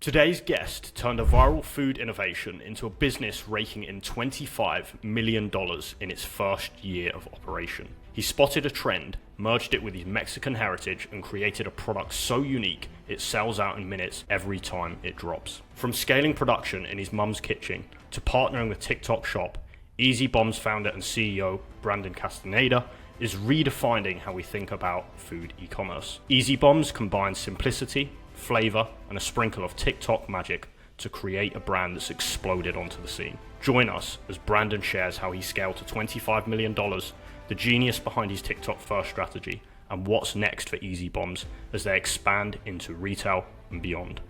Today's guest turned a viral food innovation into a business raking in $25 million in its first year of operation. He spotted a trend, merged it with his Mexican heritage, and created a product so unique it sells out in minutes every time it drops. From scaling production in his mum's kitchen to partnering with TikTok Shop, Easy Bombs founder and CEO Brandon Castaneda is redefining how we think about food e-commerce. Easy Bombs combines simplicity, flavor, and a sprinkle of TikTok magic to create a brand that's exploded onto the scene. Join us as Brandon shares how he scaled to $25 million, the genius behind his TikTok first strategy, and what's next for Easy Bombs as they expand into retail and beyond.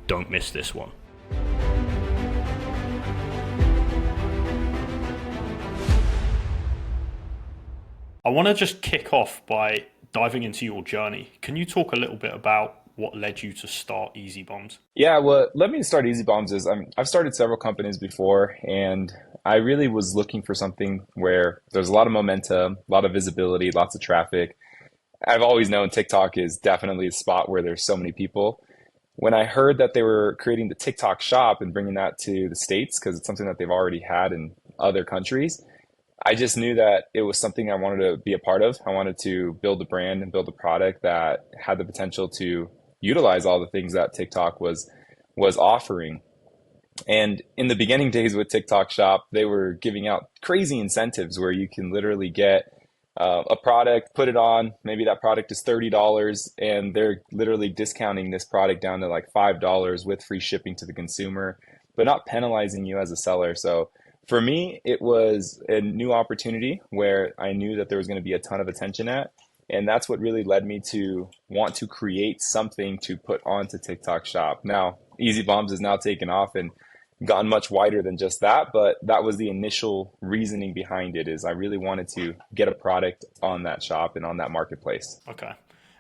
Don't miss this one. I want to just kick off by diving into your journey. Can you talk a little bit about what led you to start Easy Bombs? Yeah, what led me to start Easy Bombs is I've started several companies before, and I really was looking for something where there's a lot of momentum, a lot of visibility, lots of traffic. I've always known TikTok is definitely a spot where there's so many people. When I heard that they were creating the TikTok shop and bringing that to the States, because it's something that they've already had in other countries, I just knew that it was something I wanted to be a part of. I wanted to build a brand and build a product that had the potential to utilize all the things that TikTok was offering. And in the beginning days with TikTok Shop, they were giving out crazy incentives where you can literally get a product, put it on, maybe that product is $30, and they're literally discounting this product down to like $5 with free shipping to the consumer, but not penalizing you as a seller. So for me, it was a new opportunity where I knew that there was going to be a ton of attention at. And that's what really led me to want to create something to put onto TikTok Shop. Now, Easy Bombs has now taken off and gotten much wider than just that, but that was the initial reasoning behind it, is I really wanted to get a product on that shop and on that marketplace. Okay.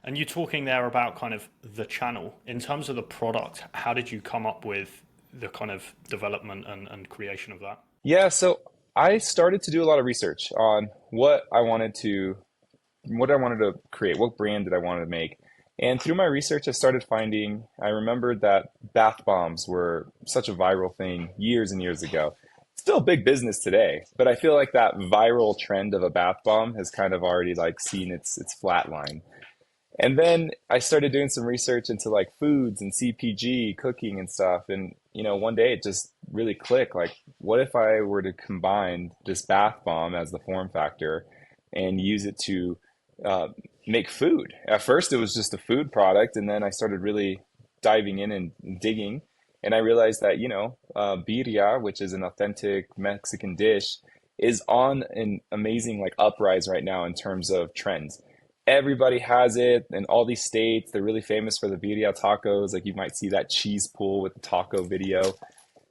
And you're talking there about kind of the channel. In terms of the product, how did you come up with the kind of development and creation of that? Yeah, so I started to do a lot of research on what I wanted to create, what brand did I want to make. And through my research, I remembered that bath bombs were such a viral thing years and years ago. Still a big business today, but I feel like that viral trend of a bath bomb has kind of already like seen its flat line. And then I started doing some research into like foods and CPG, cooking and stuff. And, one day it just really clicked. Like, what if I were to combine this bath bomb as the form factor and use it to make food? At first, it was just a food product. And then I started really diving in and digging. And I realized that, birria, which is an authentic Mexican dish, is on an amazing like uprise right now in terms of trends. Everybody has it in all these states. They're really famous for the birria tacos. Like, you might see that cheese pool with the taco video.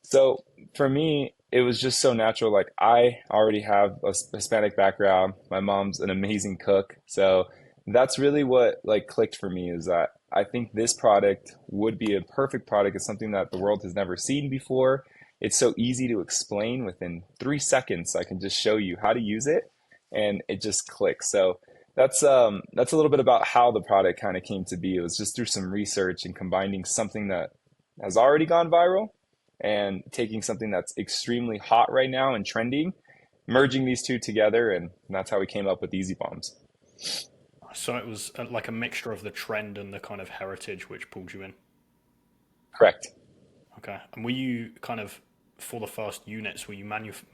So for me, it was just so natural. Like, I already have a Hispanic background. My mom's an amazing cook. So that's really what like clicked for me, is that I think this product would be a perfect product. It's something that the world has never seen before. It's so easy to explain. Within 3 seconds, I can just show you how to use it, and it just clicks. So that's a little bit about how the product kind of came to be. It was just through some research and combining something that has already gone viral and taking something that's extremely hot right now and trending, merging these two together, and that's how we came up with Easy Bombs. So it was like a mixture of the trend and the kind of heritage which pulled you in? Correct. Okay. And were you kind of, for the first units, were you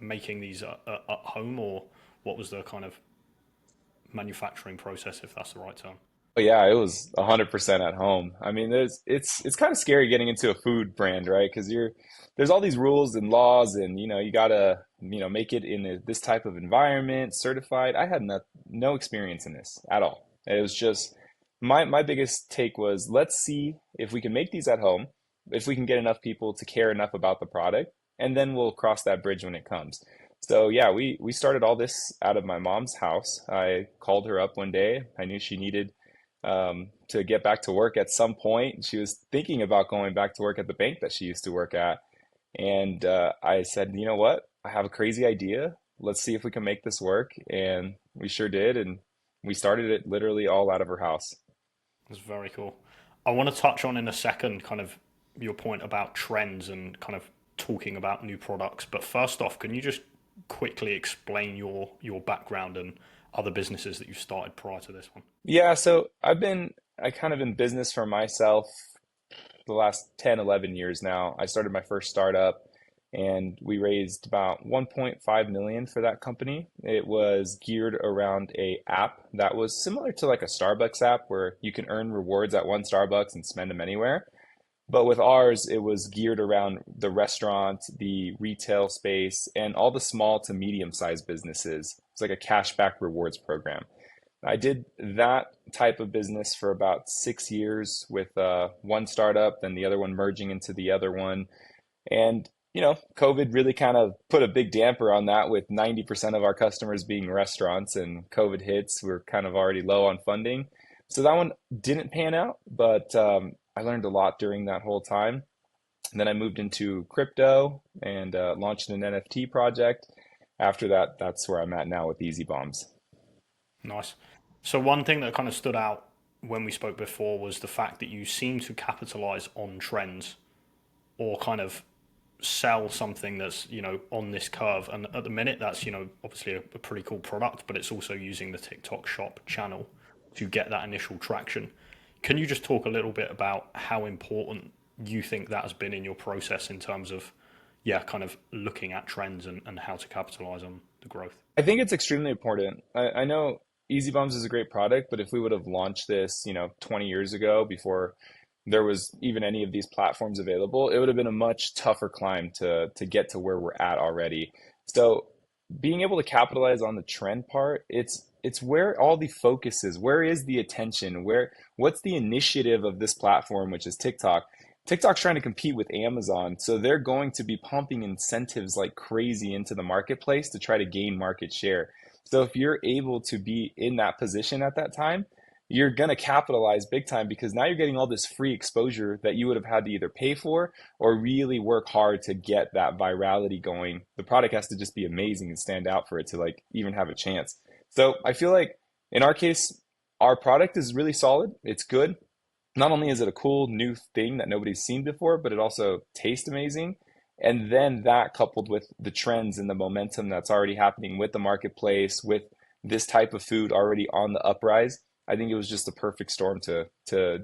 making these at home, or what was the kind of manufacturing process, if that's the right term? But yeah, it was 100% at home. I mean, it's kind of scary getting into a food brand, right? Because there's all these rules and laws, and you gotta make it in this type of environment, certified. I had no experience in this at all. It was just my biggest take was, let's see if we can make these at home, if we can get enough people to care enough about the product, and then we'll cross that bridge when it comes. So yeah, we started all this out of my mom's house. I called her up one day. I knew she needed to get back to work at some point. She was thinking about going back to work at the bank that she used to work at. And I said, you know what? I have a crazy idea. Let's see if we can make this work. And we sure did. And we started it literally all out of her house. That's very cool. I want to touch on in a second kind of your point about trends and kind of talking about new products. But first off, can you just quickly explain your background and other businesses that you started prior to this one? Yeah, so I kind of in business for myself the last 10, 11 years now. I started my first startup and we raised about 1.5 million for that company. It was geared around a app that was similar to like a Starbucks app where you can earn rewards at one Starbucks and spend them anywhere. But with ours, it was geared around the restaurant, the retail space, and all the small to medium sized businesses. It's like a cashback rewards program. I did that type of business for about 6 years with one startup, then the other one merging into the other one. And, COVID really kind of put a big damper on that with 90% of our customers being restaurants and COVID hits. We're kind of already low on funding. So that one didn't pan out, but I learned a lot during that whole time. And then I moved into crypto and launched an NFT project. After that, that's where I'm at now with Easy Bombs. Nice. So one thing that kind of stood out when we spoke before was the fact that you seem to capitalize on trends or kind of sell something that's, on this curve. And at the minute, that's, obviously a pretty cool product, but it's also using the TikTok shop channel to get that initial traction. Can you just talk a little bit about how important you think that has been in your process in terms of, kind of looking at trends and how to capitalize on the growth? I think it's extremely important. I know Easy Bombs is a great product, but if we would have launched this, 20 years ago before there was even any of these platforms available, it would have been a much tougher climb to get to where we're at already. So being able to capitalize on the trend part, it's where all the focus is. Where is the attention? What's the initiative of this platform, which is TikTok? TikTok's trying to compete with Amazon, so they're going to be pumping incentives like crazy into the marketplace to try to gain market share. So if you're able to be in that position at that time, you're going to capitalize big time because now you're getting all this free exposure that you would have had to either pay for or really work hard to get that virality going. The product has to just be amazing and stand out for it to like even have a chance. So I feel like in our case, our product is really solid. It's good. Not only is it a cool new thing that nobody's seen before, but it also tastes amazing. And then that coupled with the trends and the momentum that's already happening with the marketplace, with this type of food already on the uprise, I think it was just a perfect storm to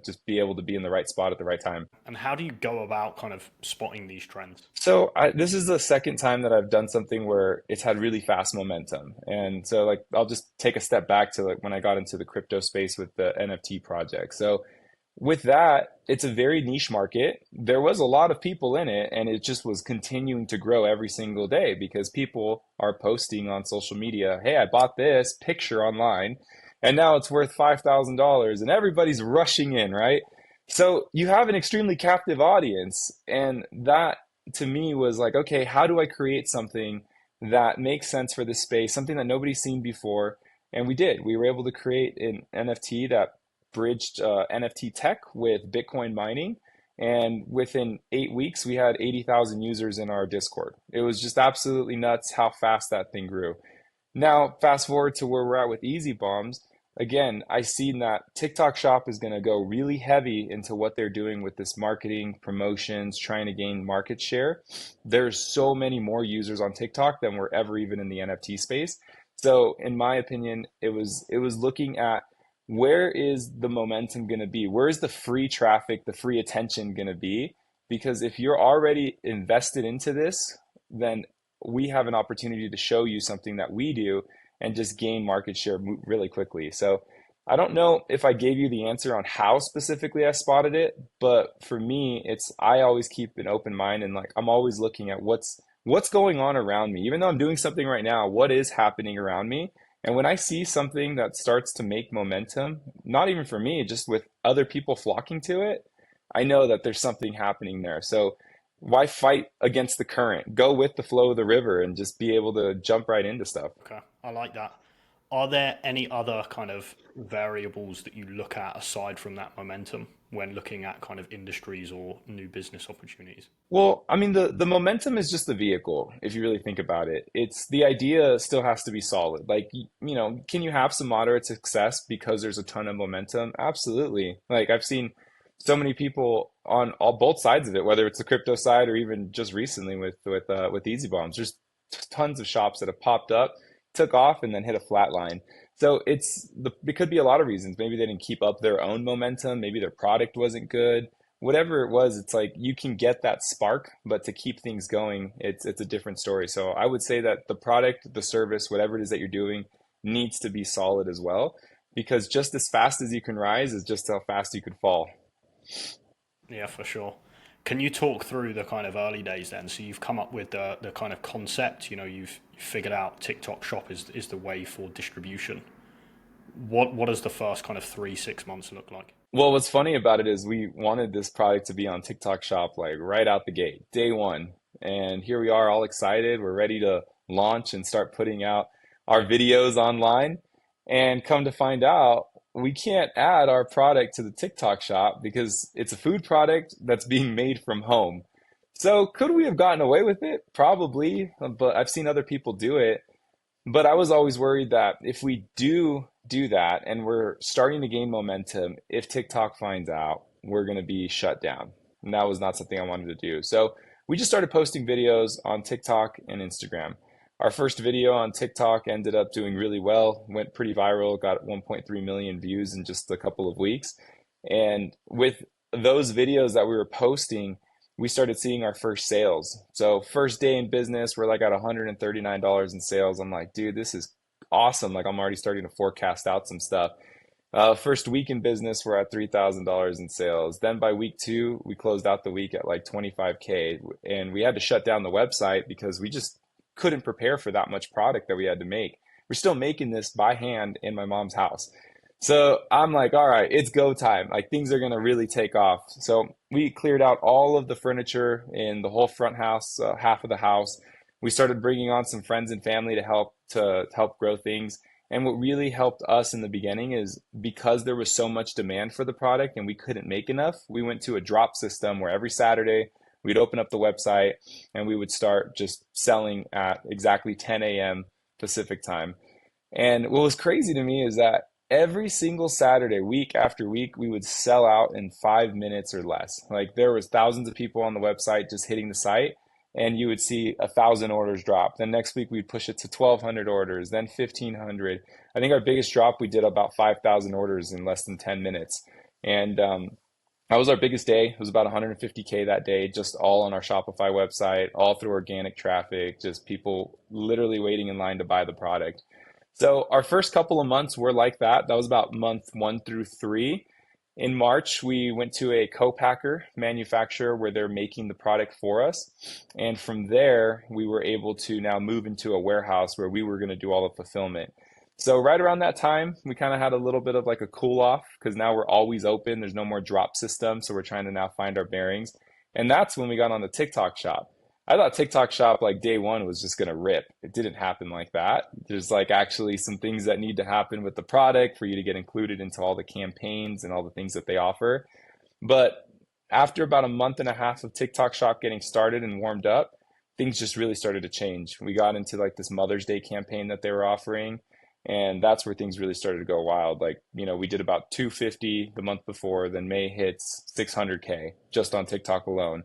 just be able to be in the right spot at the right time. And how do you go about kind of spotting these trends? So this is the second time that I've done something where it's had really fast momentum. And so like I'll just take a step back to like when I got into the crypto space with the NFT project. So with that, it's a very niche market. There was a lot of people in it, and it just was continuing to grow every single day because people are posting on social media, hey, I bought this picture online, and now it's worth $5,000, and everybody's rushing in, right? So you have an extremely captive audience, and that to me was like, okay, how do I create something that makes sense for this space, something that nobody's seen before? And we did. We were able to create an NFT that bridged NFT tech with Bitcoin mining. And within 8 weeks, we had 80,000 users in our Discord. It was just absolutely nuts how fast that thing grew. Now, fast forward to where we're at with Easy Bombs. Again, I seen that TikTok shop is going to go really heavy into what they're doing with this marketing, promotions, trying to gain market share. There's so many more users on TikTok than were ever even in the NFT space. So in my opinion, it was looking at where is the momentum going to be? Where is the free traffic, the free attention going to be? Because if you're already invested into this, then we have an opportunity to show you something that we do and just gain market share really quickly. So I don't know if I gave you the answer on how specifically I spotted it, but for me, I always keep an open mind and like I'm always looking at what's going on around me. Even though I'm doing something right now, what is happening around me? And when I see something that starts to make momentum, not even for me, just with other people flocking to it, I know that there's something happening there. So why fight against the current? Go with the flow of the river and just be able to jump right into stuff. Okay, I like that. Are there any other kind of variables that you look at aside from that momentum when looking at kind of industries or new business opportunities? Well, I mean, the momentum is just the vehicle, if you really think about it. It's the idea still has to be solid. Like, can you have some moderate success because there's a ton of momentum? Absolutely. Like I've seen so many people on all both sides of it, whether it's the crypto side or even just recently with Easy Bombs. There's tons of shops that have popped up, took off, and then hit a flat line. So it could be a lot of reasons. Maybe they didn't keep up their own momentum. Maybe their product wasn't good. Whatever it was, it's like you can get that spark, but to keep things going, it's a different story. So I would say that the product, the service, whatever it is that you're doing, needs to be solid as well, because just as fast as you can rise is just how fast you could fall. Yeah, for sure. Can you talk through the kind of early days then? So you've come up with the kind of concept, you've figured out TikTok Shop is the way for distribution. What does the first kind of 3-6 months look like? Well, what's funny about it is we wanted this product to be on TikTok Shop like right out the gate, day one. And here we are all excited. We're ready to launch and start putting out our videos online. And come to find out, we can't add our product to the TikTok Shop because it's a food product that's being made from home. So could we have gotten away with it? Probably, but I've seen other people do it. But I was always worried that if we do that and we're starting to gain momentum, if TikTok finds out, we're going to be shut down. And that was not something I wanted to do. So we just started posting videos on TikTok and Instagram. Our first video on TikTok ended up doing really well, went pretty viral, got 1.3 million views in just a couple of weeks. And with those videos that we were posting, we started seeing our first sales. So first day in business, we're like at $139 in sales. I'm like, dude, this is awesome. Like I'm already starting to forecast out some stuff. First week in business, we're at $3,000 in sales. Then by week 2, we closed out the week at like 25K, and we had to shut down the website because we just couldn't prepare for that much product that we had to make. We're still making this by hand in my mom's house. So I'm like, all right, it's go time. Like things are going to really take off. So we cleared out all of the furniture in the whole front house, half of the house. We started bringing on some friends and family to help grow things. And what really helped us in the beginning is because there was so much demand for the product and we couldn't make enough, we went to a drop system where every Saturday we'd open up the website and we would start just selling at exactly 10 a.m. Pacific time. And what was crazy to me is that every single Saturday, week after week, we would sell out in 5 minutes or less. Like there was thousands of people on the website just hitting the site, and you would see 1,000 orders drop. Then next week we'd push it to 1,200 orders, then 1,500. I think our biggest drop, we did about 5,000 orders in less than 10 minutes. And that was our biggest day. It was about 150K that day, just all on our Shopify website, all through organic traffic, just people literally waiting in line to buy the product. So our first couple of months were like that. That was about month 1 through 3. In March, we went to a co-packer manufacturer where they're making the product for us. And from there, we were able to now move into a warehouse where we were going to do all the fulfillment. So right around that time, we kind of had a little bit of like a cool off because now we're always open. There's no more drop system. So we're trying to now find our bearings. And that's when we got on the TikTok Shop. I thought TikTok Shop like day one was just going to rip. It didn't happen like that. There's like actually some things that need to happen with the product for you to get included into all the campaigns and all the things that they offer. But after about a month and a half of TikTok Shop getting started and warmed up, things just really started to change. We got into like this Mother's Day campaign that they were offering. And that's where things really started to go wild. Like, we did about 250 the month before, then May hits 600K just on TikTok alone.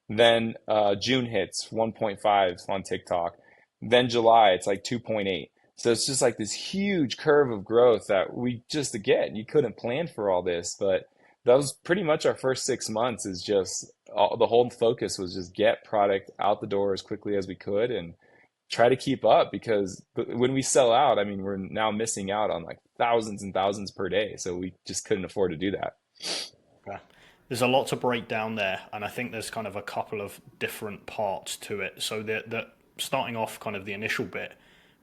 Then June hits 1.5 on TikTok. Then July, it's like 2.8. So it's just like this huge curve of growth that we just, again, you couldn't plan for all this. But that was pretty much our first 6 months is just, the whole focus was just get product out the door as quickly as we could and try to keep up, because when we sell out, I mean, we're now missing out on like thousands and thousands per day. So we just couldn't afford to do that. Yeah. There's a lot to break down there. And I think there's kind of a couple of different parts to it. So that starting off kind of the initial bit,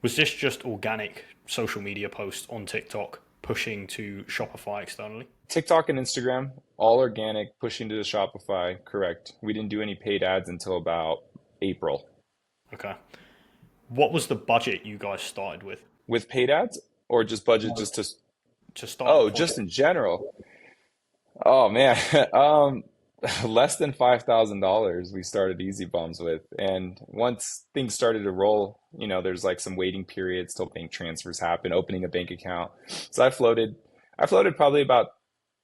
was this just organic social media posts on TikTok pushing to Shopify externally? TikTok and Instagram, all organic, pushing to the Shopify, correct. We didn't do any paid ads until about April. Okay. What was the budget you guys started with? With paid ads or just budget just to start? Oh, just in general. Oh man, less than $5,000 we started Easy Bombs with. And once things started to roll, there's like some waiting periods till bank transfers happen, opening a bank account. So I floated probably about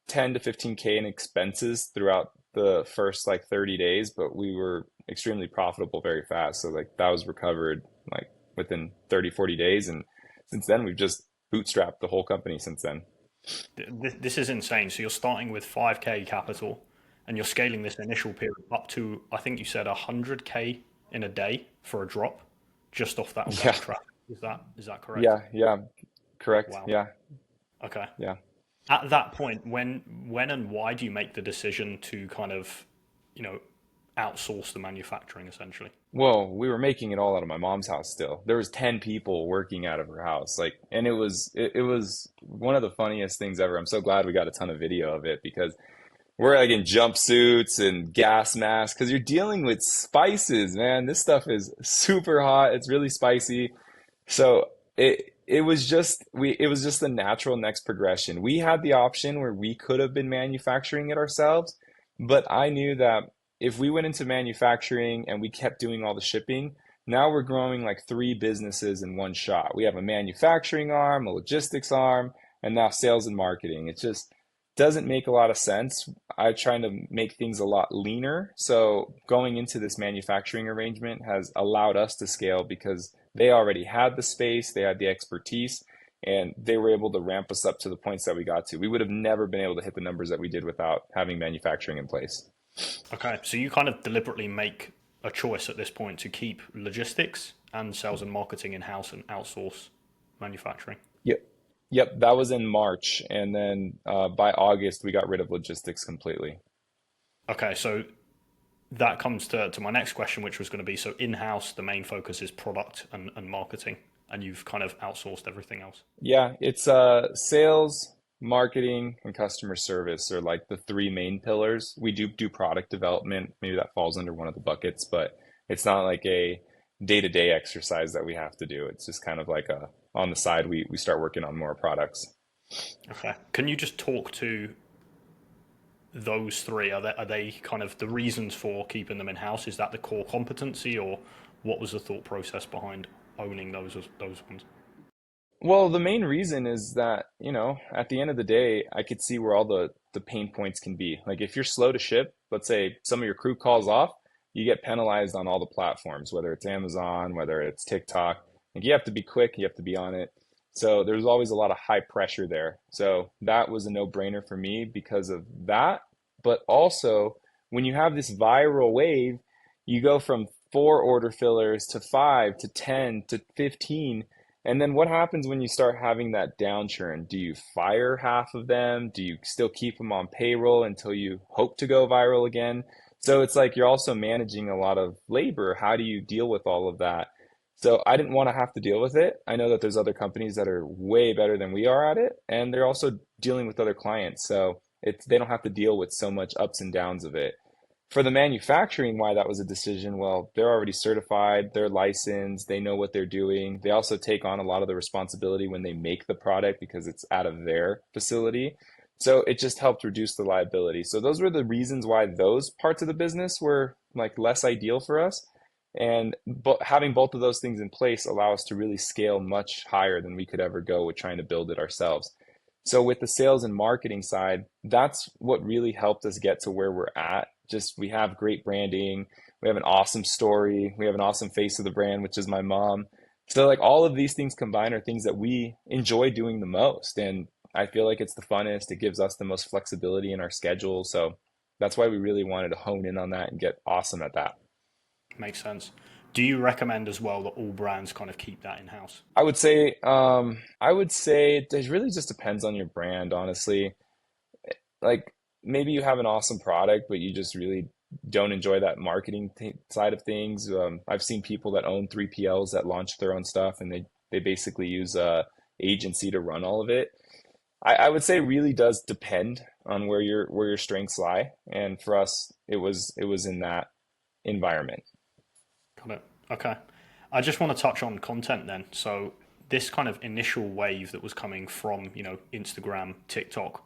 10 to 15K in expenses throughout the first like 30 days, but we were extremely profitable very fast. So like that was recovered like within 30, 40 days. And since then, we've just bootstrapped the whole company since then. This is insane. So you're starting with 5K capital and you're scaling this initial period up to, I think you said 100K in a day for a drop just off that Yeah, organic traffic. Is that correct? yeah, correct. Wow. Yeah, Okay. yeah. At that point, when and why do you make the decision to kind of, you know, outsource the manufacturing essentially? Well, we were making it all out of my mom's house still. There was 10 people working out of her house. Like, and it was one of the funniest things ever. I'm so glad we got a ton of video of it because we're like in jumpsuits and gas masks because you're dealing with spices, man. This stuff is super hot. It's really spicy. So it was just the natural next progression. We had the option where we could have been manufacturing it ourselves, but I knew that if we went into manufacturing and we kept doing all the shipping, now we're growing like three businesses in one shot. We have a manufacturing arm, a logistics arm, and now sales and marketing. It just doesn't make a lot of sense. I'm trying to make things a lot leaner. So going into this manufacturing arrangement has allowed us to scale because they already had the space, they had the expertise, and they were able to ramp us up to the points that we got to. We would have never been able to hit the numbers that we did without having manufacturing in place. Okay. So you kind of deliberately make a choice at this point to keep logistics and sales and marketing in-house and outsource manufacturing. Yep. Yep, that was in March. And then by August, we got rid of logistics completely. Okay. So that comes to my next question, which was going to be, so in-house, the main focus is product and marketing, and you've kind of outsourced everything else. Yeah, it's sales, marketing, and customer service are like the three main pillars. We do product development. Maybe that falls under one of the buckets, but it's not like a day-to-day exercise that we have to do. It's just kind of like a on the side, we start working on more products. Okay. Can you just talk to those three? Are they kind of the reasons for keeping them in-house? Is that the core competency, or what was the thought process behind owning those ones? Well, the main reason is that, at the end of the day, I could see where all the pain points can be. Like if you're slow to ship, let's say some of your crew calls off, you get penalized on all the platforms, whether it's Amazon, whether it's TikTok. Like you have to be quick, you have to be on it. So there's always a lot of high pressure there. So that was a no-brainer for me because of that. But also, when you have this viral wave, you go from four order fillers to five to 10 to 15. And then what happens when you start having that downturn? Do you fire half of them? Do you still keep them on payroll until you hope to go viral again? So it's like you're also managing a lot of labor. How do you deal with all of that? So I didn't want to have to deal with it. I know that there's other companies that are way better than we are at it, and they're also dealing with other clients. So they don't have to deal with so much ups and downs of it. For the manufacturing, why that was a decision, well, they're already certified, they're licensed, they know what they're doing. They also take on a lot of the responsibility when they make the product because it's out of their facility. So it just helped reduce the liability. So those were the reasons why those parts of the business were like less ideal for us. And but having both of those things in place allow us to really scale much higher than we could ever go with trying to build it ourselves. So with the sales and marketing side, that's what really helped us get to where we're at. Just we have great branding, we have an awesome story, we have an awesome face of the brand, which is my mom. So like all of these things combined are things that we enjoy doing the most. And I feel like it's the funnest. It gives us the most flexibility in our schedule. So that's why we really wanted to hone in on that and get awesome at that. Makes sense. Do you recommend as well that all brands kind of keep that in-house? I would say it really just depends on your brand, honestly. Like maybe you have an awesome product, but you just really don't enjoy that marketing side of things. I've seen people that own 3PLs that launch their own stuff, and they basically use a agency to run all of it. I would say it really does depend on where your strengths lie, and for us, it was in that environment. Got it. Okay. I just want to touch on content then. So this kind of initial wave that was coming from, Instagram, TikTok,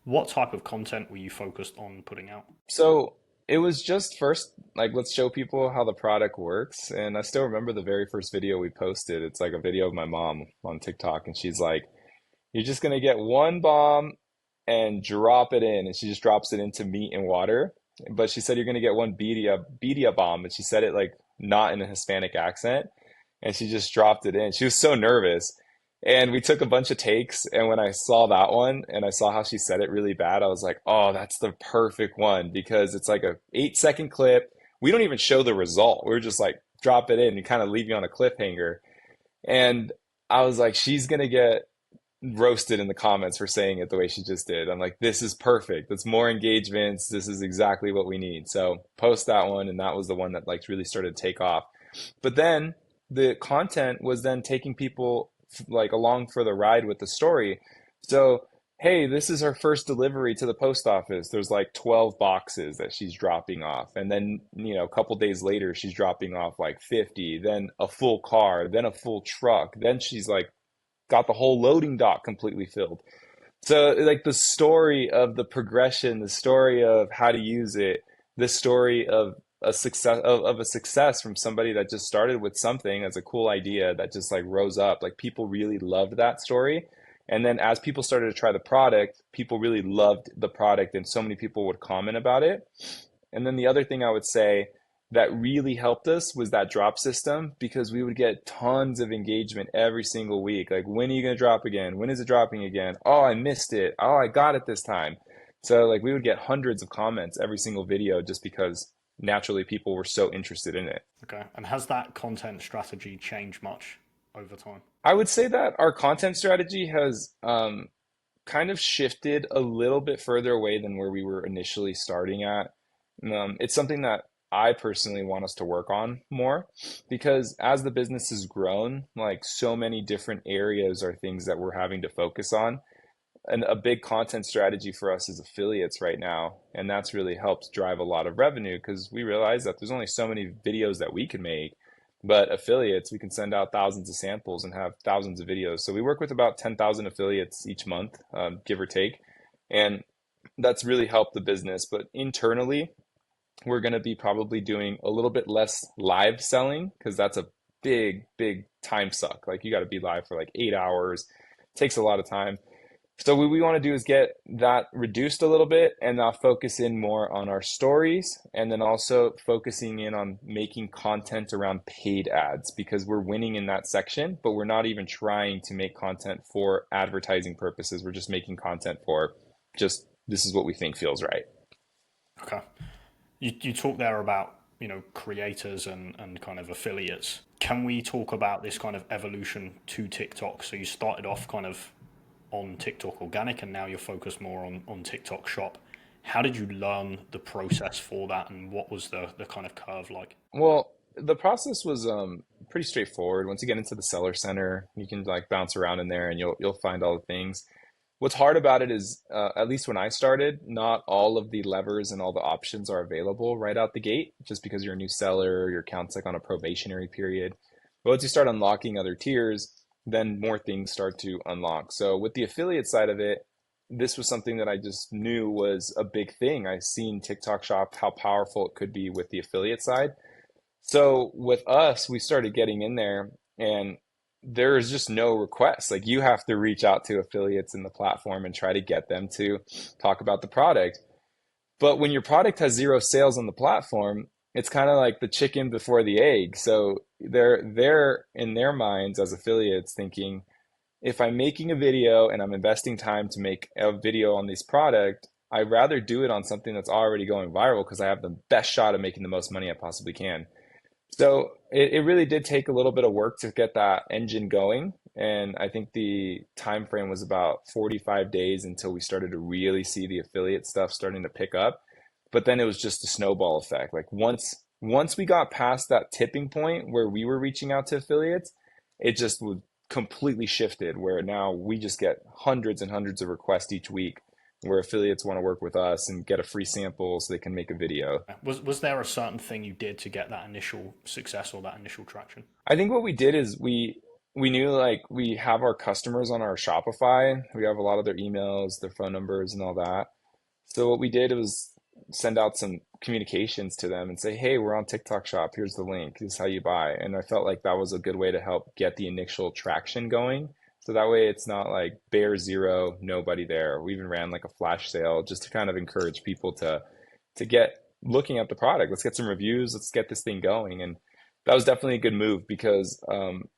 what type of content were you focused on putting out? So it was just first, like, let's show people how the product works. And I still remember the very first video we posted. It's like a video of my mom on TikTok, and she's like, "You're just gonna get one bomb and drop it in," and she just drops it into meat and water. but she said you're gonna get one bedia bomb, and she said it like not in a Hispanic accent, and she just dropped it in. She was so nervous. And we took a bunch of takes, and when I saw that one and I saw how she said it really bad, I was like, "Oh, that's the perfect one," because it's like a 8-second clip. We don't even show the result. We're just like drop it in and kind of leave you on a cliffhanger. And I was like, she's gonna get roasted in the comments for saying it the way she just did. I'm like, this is perfect. It's more engagements. This is exactly what we need. So post that one, and that was the one that like really started to take off. But then the content was then taking people like along for the ride with the story. So, hey, this is her first delivery to the post office. There's like 12 boxes that she's dropping off. And then, a couple days later, she's dropping off like 50, then a full car, then a full truck. Then she's like got the whole loading dock completely filled. So like the story of the progression, the story of how to use it, the story of a success from somebody that just started with something as a cool idea that just like rose up. Like people really loved that story. And then as people started to try the product, people really loved the product, and so many people would comment about it. And then the other thing I would say that really helped us was that drop system, because we would get tons of engagement every single week. Like, when are you going to drop again? When is it dropping again? Oh, I missed it. Oh, I got it this time. So like we would get hundreds of comments every single video just because naturally people were so interested in it. Okay. And has that content strategy changed much over time? I would say that our content strategy has kind of shifted a little bit further away than where we were initially starting at. It's something that I personally want us to work on more, because as the business has grown, like so many different areas are things that we're having to focus on. And a big content strategy for us is affiliates right now. And that's really helped drive a lot of revenue, because we realize that there's only so many videos that we can make, but affiliates, we can send out thousands of samples and have thousands of videos. So we work with about 10,000 affiliates each month, give or take. And that's really helped the business. But internally, we're going to be probably doing a little bit less live selling, because that's a big, big time suck. Like you got to be live for like 8 hours. It takes a lot of time. So what we want to do is get that reduced a little bit and now focus in more on our stories, and then also focusing in on making content around paid ads, because we're winning in that section, but we're not even trying to make content for advertising purposes. We're just making content for just, this is what we think feels right. Okay. You talk there about, creators and kind of affiliates. Can we talk about this kind of evolution to TikTok? So you started off kind of on TikTok organic, and now you're focused more on TikTok shop. How did you learn the process for that, and what was the kind of curve like? Well, the process was pretty straightforward. Once you get into the seller center, you can like bounce around in there and you'll find all the things. What's hard about it is, at least when I started, not all of the levers and all the options are available right out the gate, just because you're a new seller, your account's like on a probationary period. But once you start unlocking other tiers, then more things start to unlock. So with the affiliate side of it, this was something that I just knew was a big thing. I've seen TikTok Shop, how powerful it could be with the affiliate side. So with us, we started getting in there, and there is just no request. Like you have to reach out to affiliates in the platform and try to get them to talk about the product. But when your product has zero sales on the platform, it's kind of like the chicken before the egg. So they're in their minds as affiliates thinking, if I'm making a video and I'm investing time to make a video on this product, I'd rather do it on something that's already going viral, because I have the best shot of making the most money I possibly can. So it really did take a little bit of work to get that engine going. And I think the time frame was about 45 days until we started to really see the affiliate stuff starting to pick up. But then it was just a snowball effect. Like once we got past that tipping point where we were reaching out to affiliates, it just was completely shifted, where now we just get hundreds and hundreds of requests each week where affiliates want to work with us and get a free sample so they can make a video. Was there a certain thing you did to get that initial success or that initial traction? I think what we did is we knew like we have our customers on our Shopify. We have a lot of their emails, their phone numbers and all that. So what we did was send out some communications to them and say, hey, we're on TikTok Shop. Here's the link. This is how you buy. And I felt like that was a good way to help get the initial traction going. So that way it's not like bare zero, nobody there. We even ran like a flash sale just to kind of encourage people to get looking at the product. Let's get some reviews. Let's get this thing going. And that was definitely a good move because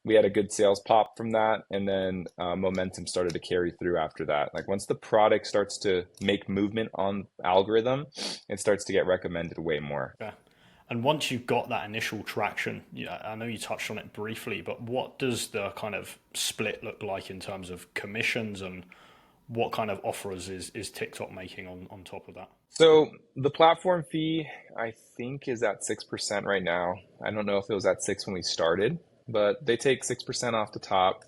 we had a good sales pop from that. And then momentum started to carry through after that. Like once the product starts to make movement on algorithm, it starts to get recommended way more. Yeah. And once you've got that initial traction, yeah, I know you touched on it briefly, but what does the kind of split look like in terms of commissions, and what kind of offers is TikTok making on top of that? So the platform fee, I think, is at 6% right now. I don't know if it was at 6 when we started, but they take 6% off the top.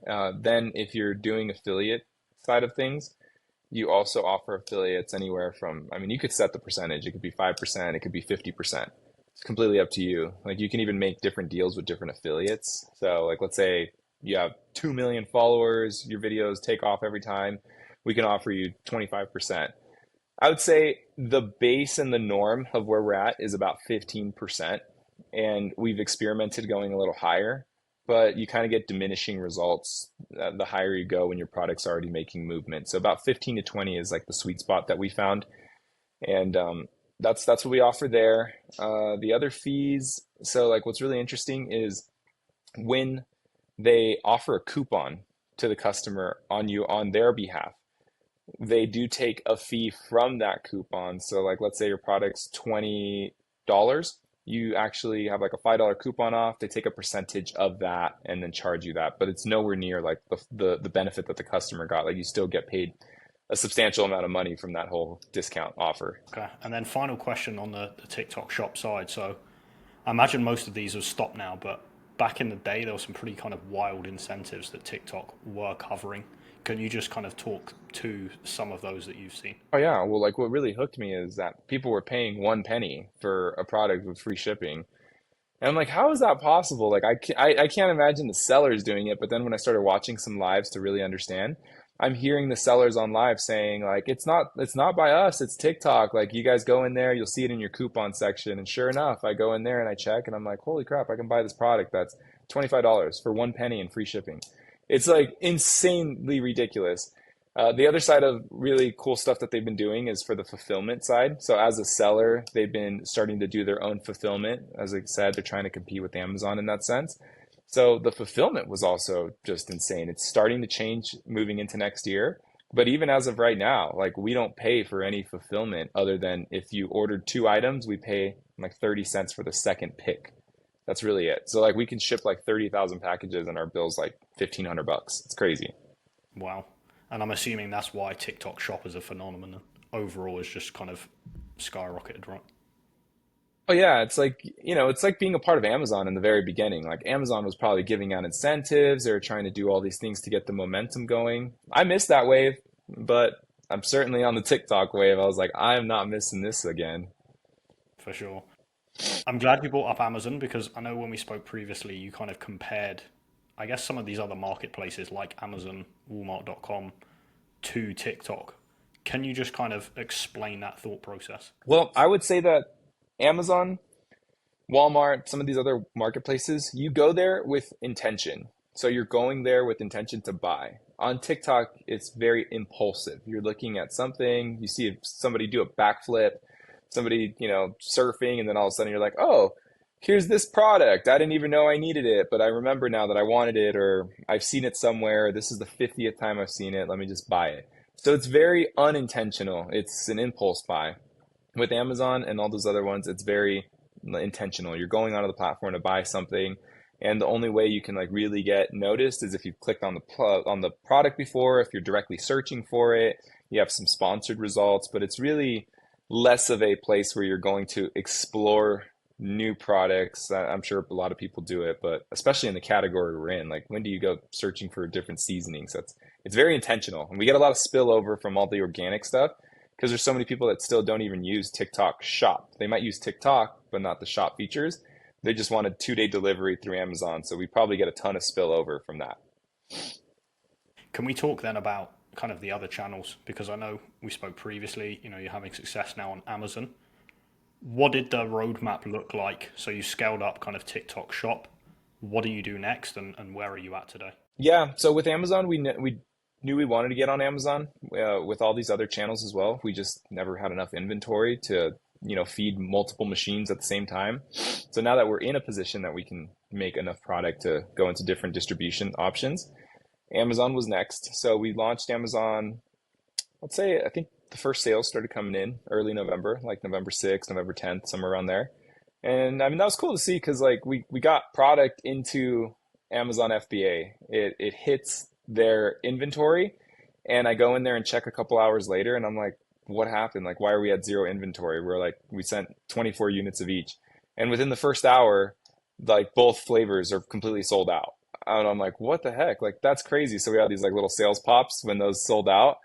Then if you're doing affiliate side of things, you also offer affiliates anywhere from, I mean, you could set the percentage. It could be 5%, it could be 50%. It's completely up to you. Like you can even make different deals with different affiliates. So like, let's say you have 2 million followers, your videos take off every time. We can offer you 25%. I would say the base and the norm of where we're at is about 15%. And we've experimented going a little higher, but you kind of get diminishing results the higher you go when your product's already making movement. So about 15 to 20 is like the sweet spot that we found. And that's what we offer there. The other fees, so like what's really interesting is when they offer a coupon to the customer on their behalf, they do take a fee from that coupon. So like, let's say your product's $20, you actually have like a $5 coupon off. They take a percentage of that and then charge you that, but it's nowhere near like the benefit that the customer got. Like you still get paid a substantial amount of money from that whole discount offer. Okay. And then final question on the TikTok shop side. So I imagine most of these have stopped now, but back in the day, there were some pretty kind of wild incentives that TikTok were covering. Can you just kind of talk to some of those that you've seen? Oh yeah, well, like what really hooked me is that people were paying 1 penny for a product with free shipping. And I'm like, how is that possible? Like I can't imagine the sellers doing it. But then when I started watching some lives to really understand, I'm hearing the sellers on live saying like, it's not by us, it's TikTok. Like you guys go in there, you'll see it in your coupon section. And sure enough, I go in there and I check and I'm like, holy crap, I can buy this product that's $25 for 1 penny and free shipping. It's like insanely ridiculous. The other side of really cool stuff that they've been doing is for the fulfillment side. So as a seller, they've been starting to do their own fulfillment. As I said, they're trying to compete with Amazon in that sense. So the fulfillment was also just insane. It's starting to change moving into next year. But even as of right now, like we don't pay for any fulfillment other than if you ordered 2 items, we pay like 30 cents for the second pick. That's really it. So like we can ship like 30,000 packages and our bill's like $1,500. It's crazy. Wow. And I'm assuming that's why TikTok Shop as a phenomenon overall is just kind of skyrocketed, right? Oh yeah, it's like, it's like being a part of Amazon in the very beginning. Like Amazon was probably giving out incentives. They were trying to do all these things to get the momentum going. I missed that wave, but I'm certainly on the TikTok wave. I was like, I'm not missing this again. For sure. I'm glad you brought up Amazon because I know when we spoke previously, you kind of compared, I guess, some of these other marketplaces like Amazon, Walmart.com to TikTok. Can you just kind of explain that thought process? Well, I would say that Amazon, Walmart, some of these other marketplaces, you go there with intention. So you're going there with intention to buy. On TikTok, it's very impulsive. You're looking at something, you see somebody do a backflip, somebody, surfing, and then all of a sudden you're like, oh, here's this product. I didn't even know I needed it, but I remember now that I wanted it, or I've seen it somewhere. This is the 50th time I've seen it. Let me just buy it. So it's very unintentional. It's an impulse buy. With Amazon and all those other ones, it's very intentional. You're going onto the platform to buy something, and the only way you can like really get noticed is if you've clicked on the product before, if you're directly searching for it, you have some sponsored results, but it's really less of a place where you're going to explore new products. I'm sure a lot of people do it, but especially in the category we're in, like when do you go searching for different seasonings? It's very intentional, and we get a lot of spillover from all the organic stuff because there's so many people that still don't even use TikTok Shop. They might use TikTok, but not the shop features. They just want a 2-day delivery through Amazon, so we probably get a ton of spillover from that. Can we talk then about kind of the other channels? Because I know we spoke previously, you're having success now on Amazon. What did the roadmap look like? So you scaled up kind of TikTok Shop. What do you do next, and where are you at today? Yeah, so with Amazon, we knew we wanted to get on Amazon with all these other channels as well. We just never had enough inventory to feed multiple machines at the same time. So now that we're in a position that we can make enough product to go into different distribution options, Amazon was next. So we launched Amazon, let's say, I think the first sales started coming in early November, like November 6th, November 10th, somewhere around there. And I mean, that was cool to see because like we got product into Amazon FBA. It hits their inventory, and I go in there and check a couple hours later, and I'm like, what happened? Like, why are we at zero inventory? We sent 24 units of each. And within the first hour, like both flavors are completely sold out. And I'm like, what the heck? Like, that's crazy. So we had these like little sales pops when those sold out.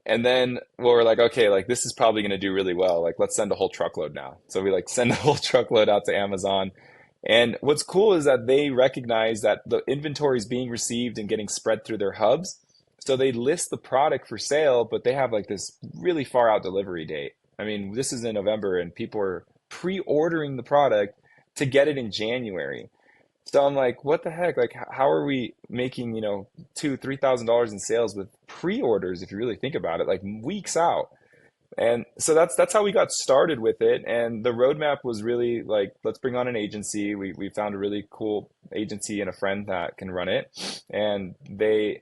And then we're like, okay, like this is probably going to do really well. Like, let's send a whole truckload now. So we like send a whole truckload out to Amazon. And what's cool is that they recognize that the inventory is being received and getting spread through their hubs. So they list the product for sale, but they have like this really far out delivery date. I mean, this is in November and people are pre-ordering the product to get it in January. So I'm like, what the heck? Like, how are we making, $2,000-$3,000 in sales with pre-orders, if you really think about it, like weeks out? And so that's how we got started with it. And the roadmap was really like, let's bring on an agency. We found a really cool agency and a friend that can run it. And they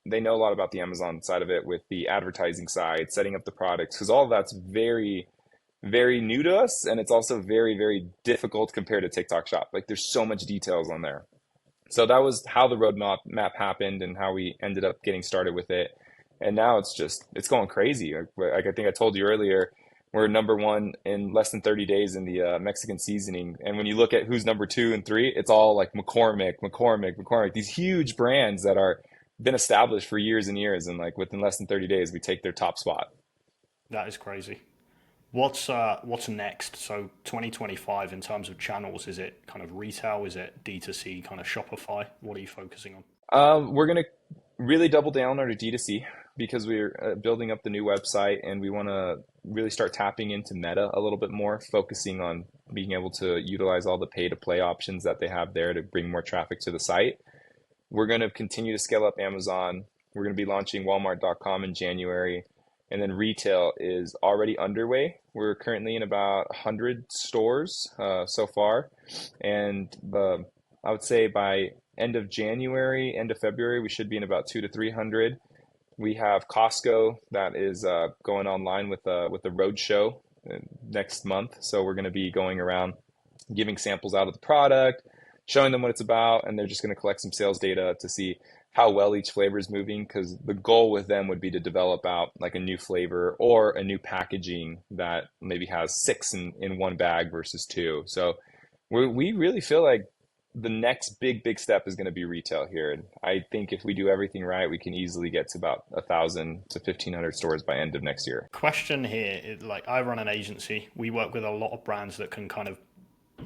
know a lot about the Amazon side of it with the advertising side, setting up the products, because all of that's very, very new to us. And it's also very, very difficult compared to TikTok Shop. Like there's so much details on there. So that was how the roadmap happened and how we ended up getting started with it. And now it's going crazy. Like I think I told you earlier, we're number one in less than 30 days in the Mexican seasoning. And when you look at who's number 2 and 3, it's all like McCormick, these huge brands that are been established for years and years. And like within less than 30 days, we take their top spot. That is crazy. What's next? So 2025 in terms of channels, is it kind of retail? Is it D2C, kind of Shopify? What are you focusing on? We're going to really double down on our D2C because we're building up the new website and we want to really start tapping into Meta a little bit more, focusing on being able to utilize all the pay to play options that they have there to bring more traffic to the site. We're going to continue to scale up Amazon. We're going to be launching Walmart.com in January. And then retail is already underway. We're currently in about 100 stores so far. And I would say by end of January, end of February, we should be in about 200 to 300. We have Costco that is going online with a road show next month. So we're going to be going around giving samples out of the product, showing them what it's about, and they're just going to collect some sales data to see how well each flavor is moving, because the goal with them would be to develop out like a new flavor or a new packaging that maybe has 6 in one bag versus 2. So we really feel like the next big step is going to be retail here. And I think if we do everything right, we can easily get to about 1,000 to 1,500 stores by end of next year. Question here is, like, I run an agency. We work with a lot of brands that can kind of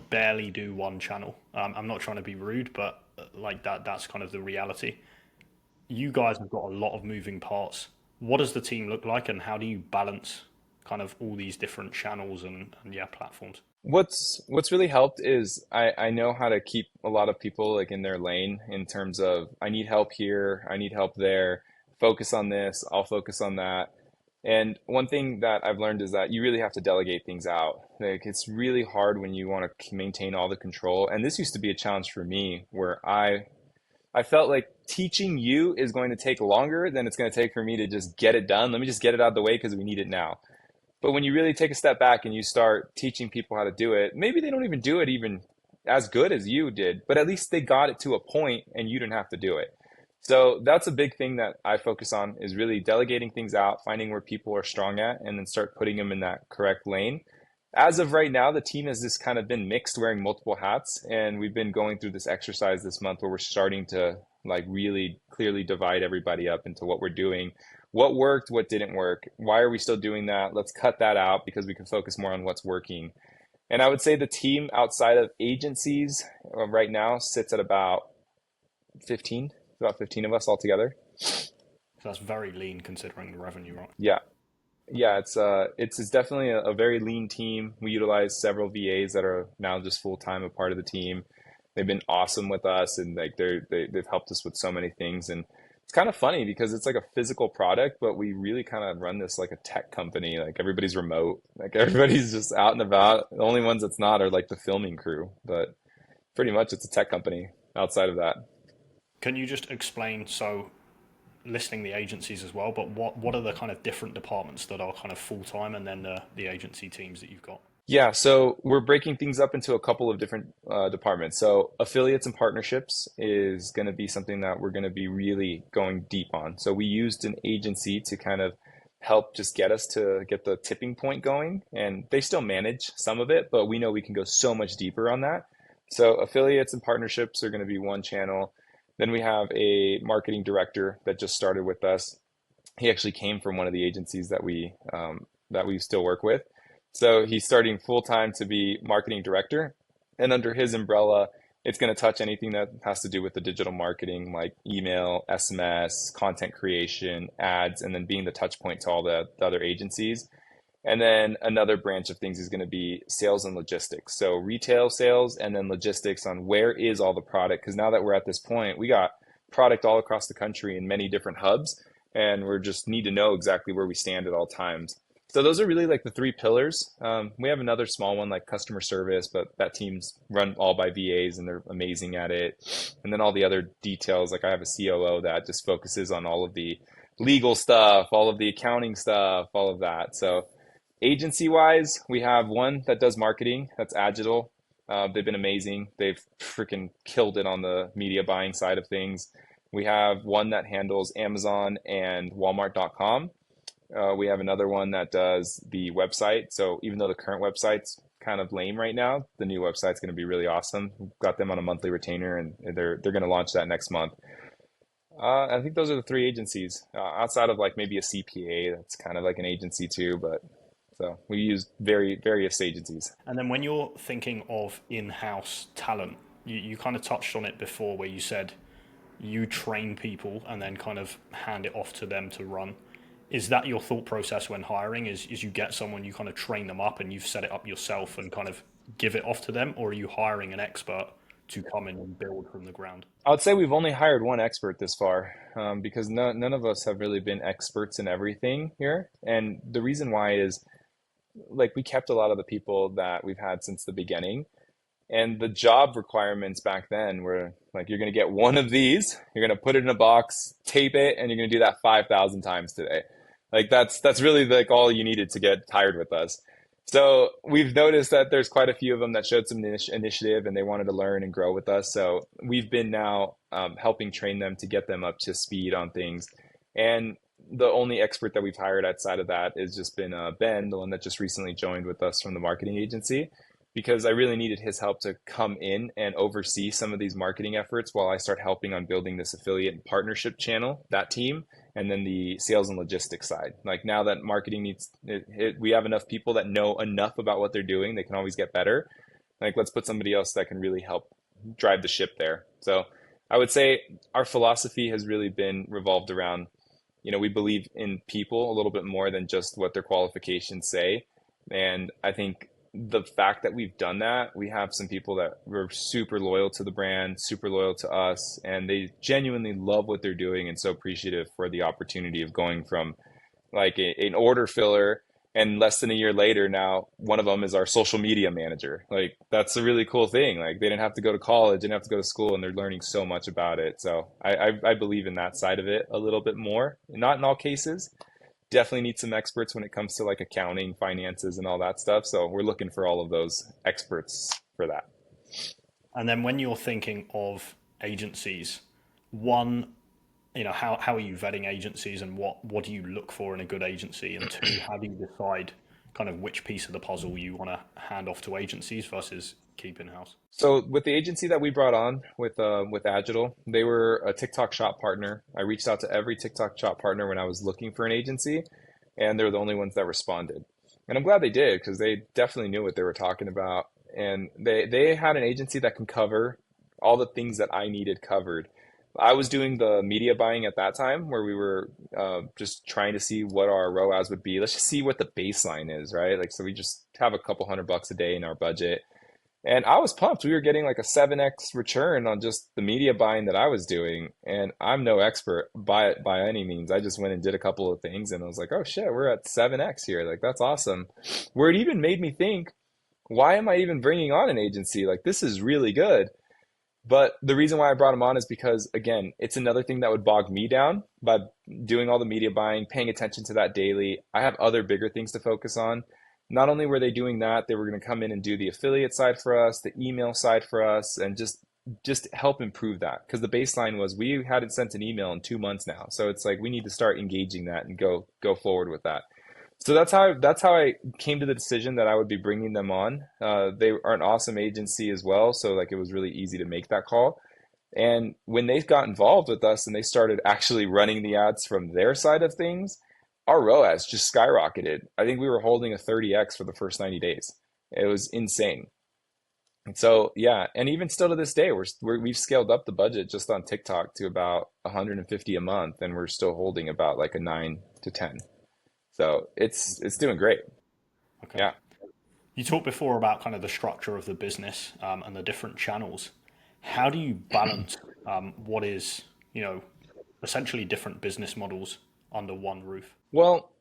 barely do one channel. I'm not trying to be rude, but like that's kind of the reality. You guys have got a lot of moving parts. What does the team look like, and how do you balance kind of all these different channels and platforms? What's really helped is I know how to keep a lot of people like in their lane in terms of I need help here, I need help there, focus on this, I'll focus on that. And one thing that I've learned is that you really have to delegate things out. Like it's really hard when you want to maintain all the control. And this used to be a challenge for me where I felt like teaching you is going to take longer than it's going to take for me to just get it done. Let me just get it out of the way because we need it now. But when you really take a step back and you start teaching people how to do it, maybe they don't even do it even as good as you did, but at least they got it to a point and you didn't have to do it. So that's a big thing that I focus on, is really delegating things out, finding where people are strong at, and then start putting them in that correct lane. As of right now, the team has just kind of been mixed, wearing multiple hats. And we've been going through this exercise this month where we're starting to like really clearly divide everybody up into what we're doing. What worked, what didn't work, why are we still doing that? Let's cut that out because we can focus more on what's working. And I would say the team outside of agencies right now sits at about 15 of us all together. So that's very lean considering the revenue, right? Yeah, it's definitely a very lean team. We utilize several VAs that are now just full-time a part of the team. They've been awesome with us, and like they've helped us with so many things. And It's kind of funny because it's like a physical product, but we really kind of run this like a tech company. Like everybody's remote, like everybody's just out and about. The only ones that's not are like the filming crew, but pretty much it's a tech company outside of that. Can you just explain, so listing the agencies as well, but what are the kind of different departments that are kind of full time, and then the agency teams that you've got? Yeah, so we're breaking things up into a couple of different departments. So affiliates and partnerships is going to be something that we're going to be really going deep on. So we used an agency to kind of help just get us to get the tipping point going, and they still manage some of it, but we know we can go so much deeper on that. So affiliates and partnerships are going to be one channel. Then we have a marketing director that just started with us. He actually came from one of the agencies that we still work with. So he's starting full time to be marketing director, and under his umbrella, it's going to touch anything that has to do with the digital marketing, like email, SMS, content creation, ads, and then being the touch point to all the other agencies. And then another branch of things is going to be sales and logistics. So retail sales and then logistics on where is all the product. Because now that we're at this point, we got product all across the country in many different hubs, and we're just need to know exactly where we stand at all times. So those are really like the three pillars. We have another small one like customer service, but that team's run all by VAs and they're amazing at it. And then all the other details, like I have a COO that just focuses on all of the legal stuff, all of the accounting stuff, all of that. So agency wise, we have one that does marketing. That's Agital. They've been amazing. They've freaking killed it on the media buying side of things. We have one that handles Amazon and Walmart.com. We have another one that does the website. So even though the current website's kind of lame right now, the new website's going to be really awesome. We've got them on a monthly retainer, and they're going to launch that next month. I think those are the three agencies outside of like maybe a CPA. That's kind of like an agency too, but so we use various agencies. And then when you're thinking of in-house talent, you kind of touched on it before where you said you train people and then kind of hand it off to them to run. Is that your thought process when hiring, is you get someone, you kind of train them up and you've set it up yourself and kind of give it off to them, or are you hiring an expert to come in and build from the ground? I would say we've only hired one expert this far because none of us have really been experts in everything here. And the reason why is like we kept a lot of the people that we've had since the beginning. And the job requirements back then were like, you're going to get one of these, you're going to put it in a box, tape it, and you're going to do that 5,000 times today. Like that's really like all you needed to get hired with us. So we've noticed that there's quite a few of them that showed some initiative and they wanted to learn and grow with us. So we've been now helping train them to get them up to speed on things. And the only expert that we've hired outside of that has just been Ben, the one that just recently joined with us from the marketing agency, because I really needed his help to come in and oversee some of these marketing efforts while I start helping on building this affiliate and partnership channel, that team, and then the sales and logistics side. Like now that marketing we have enough people that know enough about what they're doing, they can always get better. Like let's put somebody else that can really help drive the ship there. So I would say our philosophy has really been revolved around, we believe in people a little bit more than just what their qualifications say. And I think the fact that we've done that, we have some people that were super loyal to the brand, super loyal to us, and they genuinely love what they're doing and so appreciative for the opportunity of going from like an order filler, and less than a year later now one of them is our social media manager. Like that's a really cool thing. Like they didn't have to go to college, didn't have to go to school, and they're learning so much about it. So I believe in that side of it a little bit more. Not in all cases. Definitely need some experts when it comes to like accounting, finances, and all that stuff. So we're looking for all of those experts for that. And then when you're thinking of agencies, one, how are you vetting agencies, and what do you look for in a good agency? And two, how do you decide kind of which piece of the puzzle you want to hand off to agencies versus keep in-house? So with the agency that we brought on with Agital, they were a TikTok shop partner. I reached out to every TikTok shop partner when I was looking for an agency, and they're the only ones that responded. And I'm glad they did, because they definitely knew what they were talking about. And they had an agency that can cover all the things that I needed covered. I was doing the media buying at that time where we were just trying to see what our ROAS would be. Let's just see what the baseline is, right? Like, so we just have a couple $100 a day in our budget. And I was pumped. We were getting like a 7x return on just the media buying that I was doing. And I'm no expert by any means. I just went and did a couple of things and I was like, oh shit, we're at 7x here. Like, that's awesome. Where it even made me think, why am I even bringing on an agency? Like, this is really good. But the reason why I brought them on is because, again, it's another thing that would bog me down by doing all the media buying, paying attention to that daily. I have other bigger things to focus on. Not only were they doing that, they were going to come in and do the affiliate side for us, the email side for us, and just help improve that. Because the baseline was we hadn't sent an email in 2 months now. So it's like we need to start engaging that and go forward with that. So that's how I came to the decision that I would be bringing them on. They are an awesome agency as well, so like it was really easy to make that call. And when they got involved with us and they started actually running the ads from their side of things, our ROAS just skyrocketed. I think we were holding a 30x for the first 90 days. It was insane. And so yeah, and even still to this day, we've scaled up the budget just on TikTok to about 150 a month, and we're still holding about like a 9 to 10. So it's doing great. Okay. Yeah. You talked before about kind of the structure of the business and the different channels. How do you balance what is, essentially different business models under one roof? Well,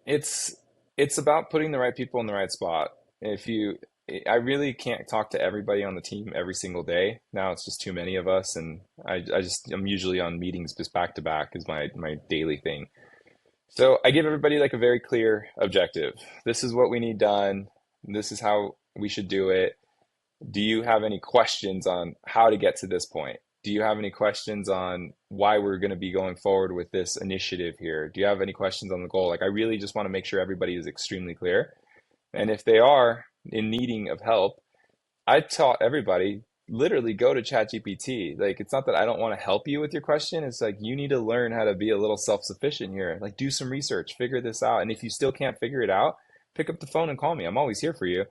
it's it's about putting the right people in the right spot. If you, I really can't talk to everybody on the team every single day. Now it's just too many of us, and I'm usually on meetings just back to back is my daily thing. So I give everybody like a very clear objective. This is what we need done. This is how we should do it. Do you have any questions on how to get to this point? Do you have any questions on why we're going to be going forward with this initiative here? Do you have any questions on the goal? Like, I really just want to make sure everybody is extremely clear. And if they are in needing of help, I taught everybody literally go to ChatGPT. Like, it's not that I don't want to help you with your question. It's like you need to learn how to be a little self-sufficient here. Like, do some research, figure this out. And if you still can't figure it out, pick up the phone and call me. I'm always here for you.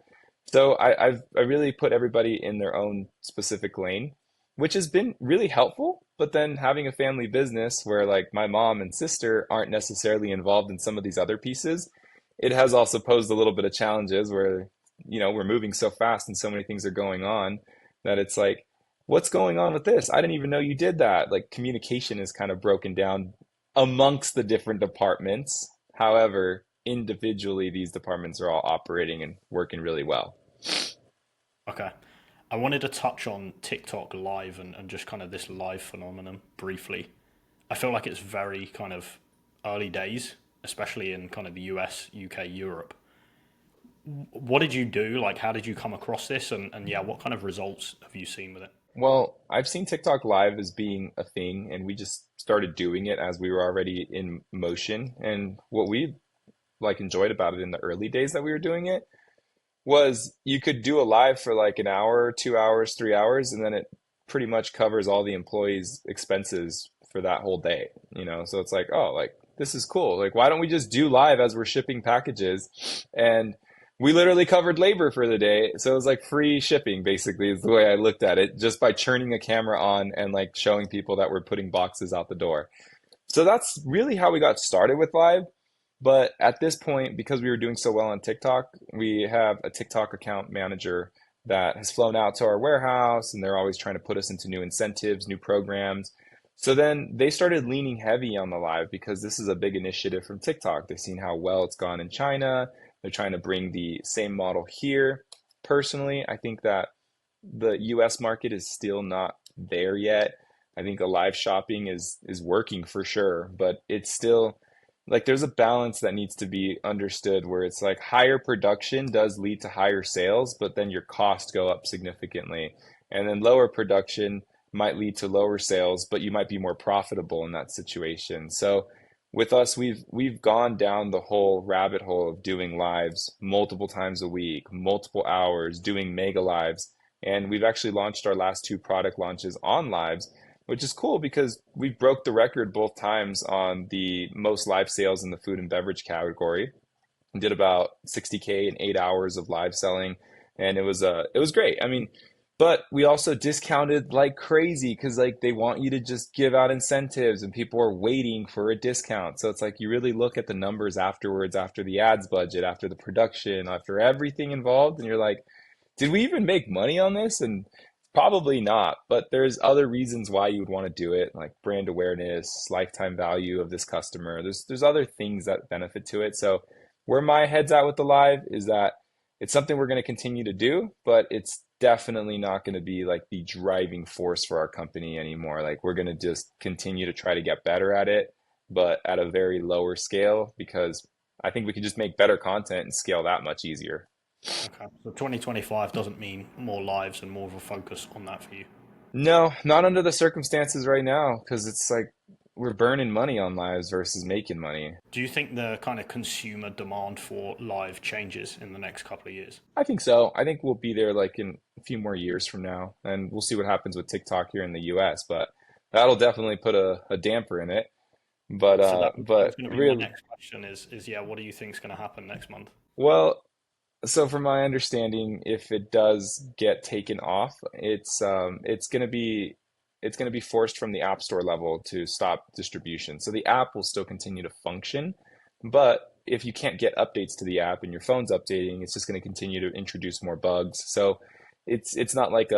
So I really put everybody in their own specific lane, which has been really helpful. But then having a family business where like my mom and sister aren't necessarily involved in some of these other pieces, it has also posed a little bit of challenges where, we're moving so fast and so many things are going on that it's like, what's going on with this? I didn't even know you did that. Like communication is kind of broken down amongst the different departments. However, individually, these departments are all operating and working really well. Okay. I wanted to touch on TikTok live and just kind of this live phenomenon briefly. I feel like it's very kind of early days, especially in kind of the US, UK, Europe. What did you do? Like, how did you come across this? And yeah, what kind of results have you seen with it? Well, I've seen TikTok Live as being a thing, and we just started doing it as we were already in motion. And what we like enjoyed about it in the early days that we were doing it was you could do a live for like an hour, 2 hours, 3 hours, and then it pretty much covers all the employees' expenses for that whole day. So it's like, oh, like this is cool. Like, why don't we just do live as we're shipping packages? And we literally covered labor for the day. So it was like free shipping, basically, is the way I looked at it, just by turning a camera on and like showing people that we're putting boxes out the door. So that's really how we got started with live. But at this point, because we were doing so well on TikTok, we have a TikTok account manager that has flown out to our warehouse, and they're always trying to put us into new incentives, new programs. So then they started leaning heavy on the live because this is a big initiative from TikTok. They've seen how well it's gone in China. They're trying to bring the same model here. Personally, I think that the US market is still not there yet. I think a live shopping is working for sure, but it's still like there's a balance that needs to be understood where it's like higher production does lead to higher sales, but then your costs go up significantly. And then lower production might lead to lower sales, but you might be more profitable in that situation. So with us, we've gone down the whole rabbit hole of doing lives multiple times a week, multiple hours, doing mega lives. And we've actually launched our last two product launches on lives, which is cool because we broke the record both times on the most live sales in the food and beverage category. We did about 60K in 8 hours of live selling, and it was great. I mean, but we also discounted like crazy because like they want you to just give out incentives and people are waiting for a discount. So it's like you really look at the numbers afterwards, after the ads budget, after the production, after everything involved, and you're like, did we even make money on this? And probably not, but there's other reasons why you would want to do it, like brand awareness, lifetime value of this customer. There's other things that benefit to it. So where my head's at with the live is that it's something we're going to continue to do, but it's definitely not going to be like the driving force for our company anymore. Like we're going to just continue to try to get better at it, but at a very lower scale because I think we can just make better content and scale that much easier. Okay. So 2025 doesn't mean more lives and more of a focus on that for you. No, not under the circumstances right now, because it's like we're burning money on lives versus making money. Do you think the kind of consumer demand for live changes in the next couple of years? I think so. I think we'll be there like in a few more years from now, and we'll see what happens with TikTok here in the US, but that'll definitely put a damper in it. So that was But going to be my really, next question is yeah, what do you think is going to happen next month? well, so from my understanding, if it does get taken off, it's gonna be forced from the App Store level to stop distribution. So the app will still continue to function, but if you can't get updates to the app and your phone's updating, it's just going to continue to introduce more bugs. So it's not like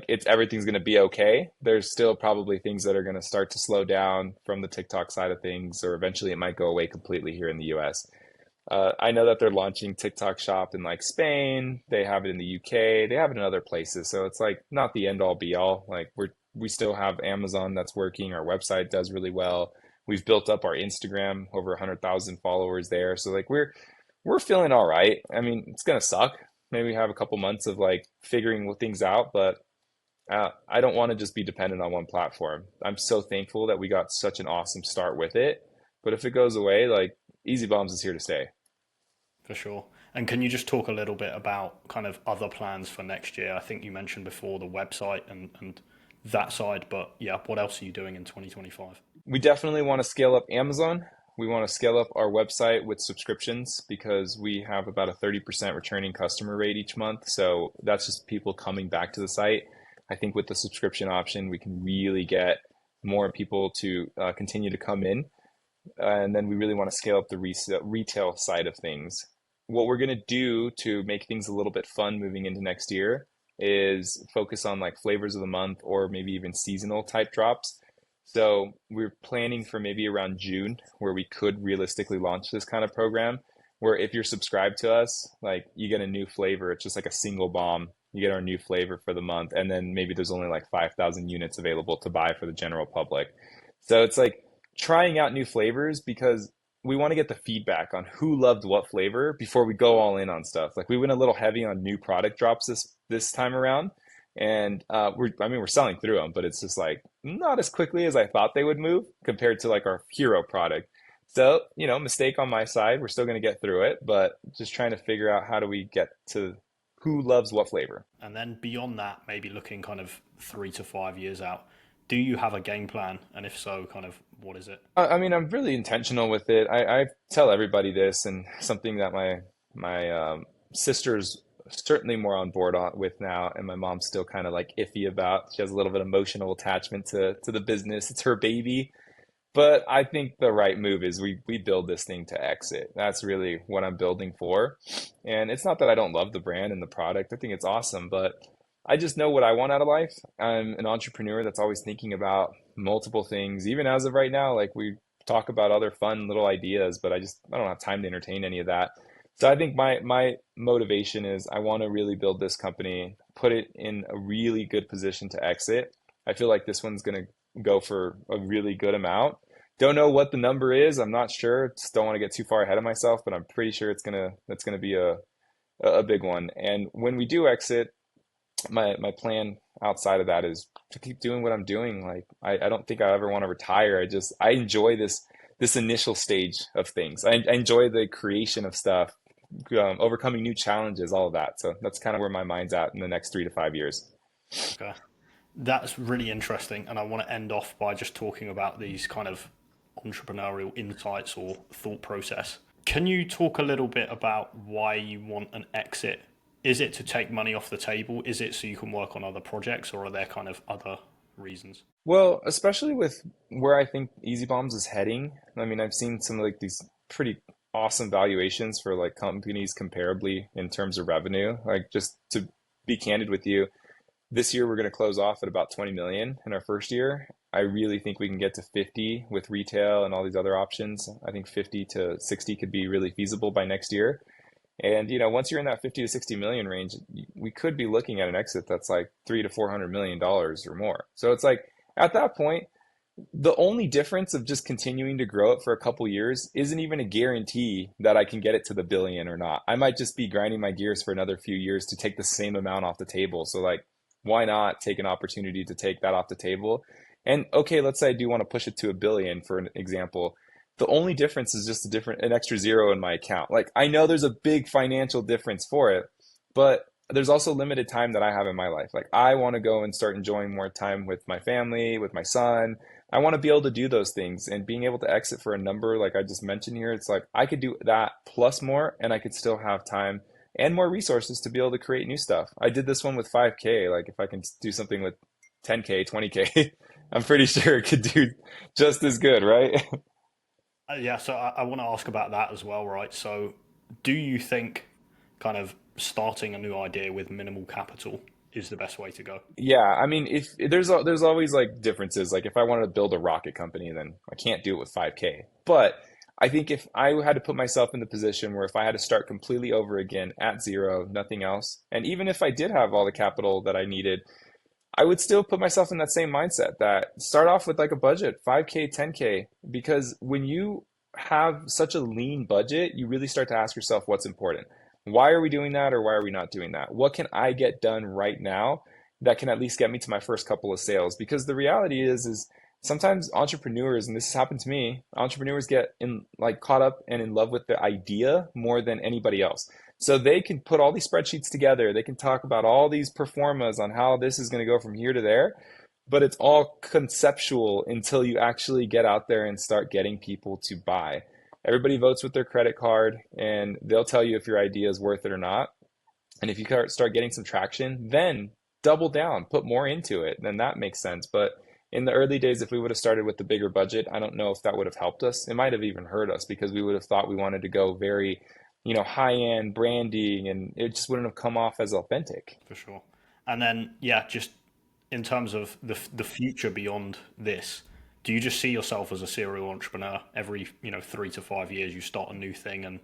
it's everything's going to be okay. There's still probably things that are going to start to slow down from the TikTok side of things, or eventually it might go away completely here in the US. I know that they're launching TikTok Shop in like Spain. They have it in the UK. They have it in other places. So it's like not the end all be all. Like we still have Amazon that's working. Our website does really well. We've built up our Instagram, over 100,000 followers there. So like we're feeling all right. I mean, it's gonna suck. Maybe we have a couple months of like figuring things out, but I don't want to just be dependent on one platform. I'm so thankful that we got such an awesome start with it. But if it goes away, like Easy Bombs is here to stay. For sure. And can you just talk a little bit about kind of other plans for next year? I think you mentioned before the website and that side, but yeah, what else are you doing in 2025? We definitely want to scale up Amazon. We want to scale up our website with subscriptions because we have about a 30% returning customer rate each month. So that's just people coming back to the site. I think with the subscription option, we can really get more people to continue to come in. And then we really want to scale up the retail side of things. What we're going to do to make things a little bit fun moving into next year is focus on like flavors of the month or maybe even seasonal type drops. So we're planning for maybe around June where we could realistically launch this kind of program where if you're subscribed to us, like you get a new flavor. It's just like a single bomb. You get our new flavor for the month. And then maybe there's only like 5,000 units available to buy for the general public. So it's like trying out new flavors because we want to get the feedback on who loved what flavor before we go all in on stuff. Like we went a little heavy on new product drops this time around, and we're selling through them, but it's just like not as quickly as I thought they would move compared to like our hero product. So mistake on my side. We're still going to get through it, but just trying to figure out how do we get to who loves what flavor. And then beyond that, maybe looking kind of 3 to 5 years out, do you have a game plan? And if so, kind of what is it? I mean, I'm really intentional with it. I tell everybody this, and something that my sister's certainly more on board with now, and my mom's still kind of like iffy about. She has a little bit of emotional attachment to the business. It's her baby, but I think the right move is we build this thing to exit. That's really what I'm building for, and it's not that I don't love the brand and the product. I think it's awesome, but I just know what I want out of life. I'm an entrepreneur that's always thinking about multiple things. Even as of right now, like we talk about other fun little ideas, but I don't have time to entertain any of that. So I think my motivation is I want to really build this company, put it in a really good position to exit. I feel like this one's going to go for a really good amount. Don't know what the number is. I'm not sure. Just don't want to get too far ahead of myself, but I'm pretty sure that's gonna be a big one. And when we do exit, my plan outside of that is to keep doing what I'm doing. Like I don't think I ever want to retire. I enjoy this initial stage of things. I enjoy the creation of stuff, overcoming new challenges, all of that. So that's kind of where my mind's at in the next 3 to 5 years. Okay. That's really interesting. And I want to end off by just talking about these kind of entrepreneurial insights or thought process. Can you talk a little bit about why you want an exit? Is it to take money off the table? Is it so you can work on other projects, or are there kind of other reasons? Well, especially with where I think Easy Bombs is heading. I mean, I've seen some of like these pretty awesome valuations for like companies comparably in terms of revenue. Like just to be candid with you, this year we're going to close off at about 20 million in our first year. I really think we can get to 50 with retail and all these other options. I think 50 to 60 could be really feasible by next year. And once you're in that 50 to 60 million range, we could be looking at an exit that's like 300 to $400 million or more. So it's like at that point, the only difference of just continuing to grow it for a couple years isn't even a guarantee that I can get it to the billion or not. I might just be grinding my gears for another few years to take the same amount off the table. So like, why not take an opportunity to take that off the table? And okay, let's say I do want to push it to a billion for an example. The only difference is just an extra zero in my account. Like I know there's a big financial difference for it, but there's also limited time that I have in my life. Like I want to go and start enjoying more time with my family, with my son. I want to be able to do those things, and being able to exit for a number like I just mentioned here, it's like I could do that plus more, and I could still have time and more resources to be able to create new stuff. I did this one with 5K. Like if I can do something with 10K, 20K, I'm pretty sure it could do just as good, right? Yeah, so I want to ask about that as well, right? So do you think kind of starting a new idea with minimal capital is the best way to go? Yeah, I mean, if there's always like differences. Like if I wanted to build a rocket company, then I can't do it with 5K. But I think if I had to put myself in the position where if I had to start completely over again at zero, nothing else, and even if I did have all the capital that I needed, I would still put myself in that same mindset that start off with like a budget, 5K, 10K, because when you have such a lean budget, you really start to ask yourself what's important. Why are we doing that, or why are we not doing that? What can I get done right now that can at least get me to my first couple of sales? Because the reality is sometimes entrepreneurs, and this has happened to me, entrepreneurs get in like caught up and in love with the idea more than anybody else. So they can put all these spreadsheets together. They can talk about all these performas on how this is going to go from here to there, but it's all conceptual until you actually get out there and start getting people to buy. Everybody votes with their credit card, and they'll tell you if your idea is worth it or not. And if you start getting some traction, then double down, put more into it. Then that makes sense. But in the early days, if we would have started with the bigger budget, I don't know if that would have helped us. It might have even hurt us because we would have thought we wanted to go very, high-end branding, and it just wouldn't have come off as authentic. For sure. And then, yeah, just in terms of the future beyond this, do you just see yourself as a serial entrepreneur? Every 3 to 5 years, you start a new thing and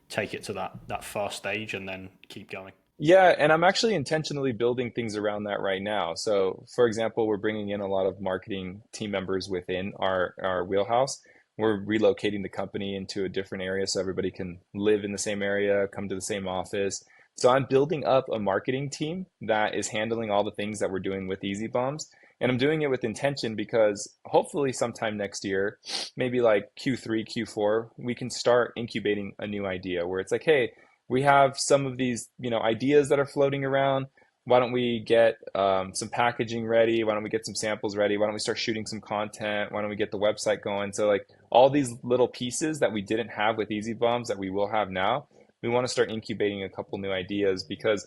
take it to that first stage, and then keep going? Yeah, and I'm actually intentionally building things around that right now. So, for example, we're bringing in a lot of marketing team members within our wheelhouse. We're relocating the company into a different area so everybody can live in the same area, come to the same office. So I'm building up a marketing team that is handling all the things that we're doing with Easy Bombs. And I'm doing it with intention because hopefully sometime next year, maybe like Q3, Q4, we can start incubating a new idea where it's like, hey, we have some of these, ideas that are floating around. Why don't we get some packaging ready? Why don't we get some samples ready? Why don't we start shooting some content? Why don't we get the website going? So like all these little pieces that we didn't have with Easy Bombs that we will have now, we want to start incubating a couple new ideas because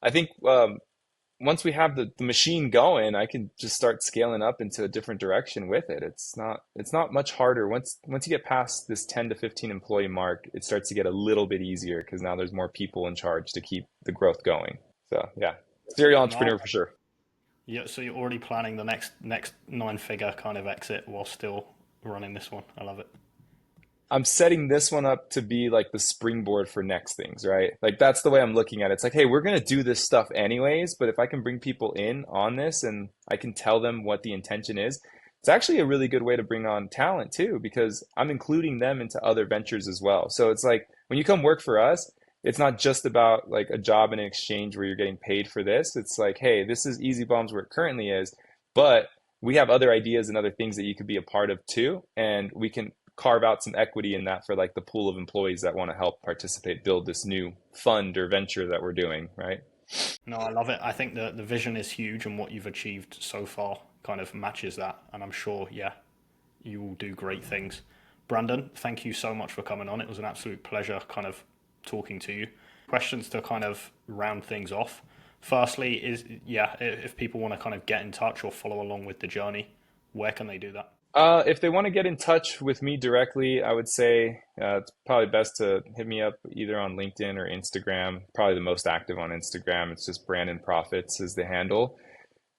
I think once we have the machine going, I can just start scaling up into a different direction with it. It's not much harder. Once you get past this 10 to 15 employee mark, it starts to get a little bit easier because now there's more people in charge to keep the growth going. So yeah, serial entrepreneur for sure. Yeah, so you're already planning the next 9-figure kind of exit while still running this one. I love it. I'm setting this one up to be like the springboard for next things, right? Like that's the way I'm looking at it. It's like, hey, we're going to do this stuff anyways, but if I can bring people in on this and I can tell them what the intention is, it's actually a really good way to bring on talent too, because I'm including them into other ventures as well. So it's like when you come work for us, it's not just about like a job in exchange where you're getting paid for this. It's like, hey, this is Easy Bombs where it currently is, but we have other ideas and other things that you could be a part of too. And we can carve out some equity in that for like the pool of employees that want to help participate, build this new fund or venture that we're doing, right? No, I love it. I think the vision is huge, and what you've achieved so far kind of matches that. And I'm sure, yeah, you will do great things. Brandon, thank you so much for coming on. It was an absolute pleasure kind of talking to you. Questions to kind of round things off. Firstly, if people want to kind of get in touch or follow along with the journey, where can they do that? If they want to get in touch with me directly, I would say it's probably best to hit me up either on LinkedIn or Instagram. Probably the most active on Instagram. It's just Brandon Profits is the handle.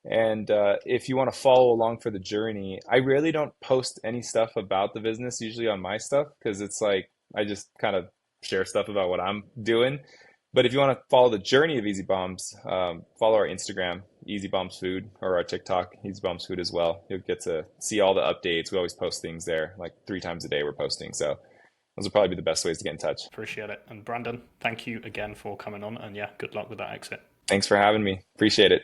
And if you want to follow along for the journey, I really don't post any stuff about the business usually on my stuff because it's like I just kind of share stuff about what I'm doing. But if you want to follow the journey of Easy Bombs, follow our Instagram, Easy Bombs Food, or our TikTok, Easy Bombs Food as well. You'll get to see all the updates. We always post things there, like 3 times a day we're posting. So those will probably be the best ways to get in touch. Appreciate it. And Brandon, thank you again for coming on. And yeah, good luck with that exit. Thanks for having me. Appreciate it.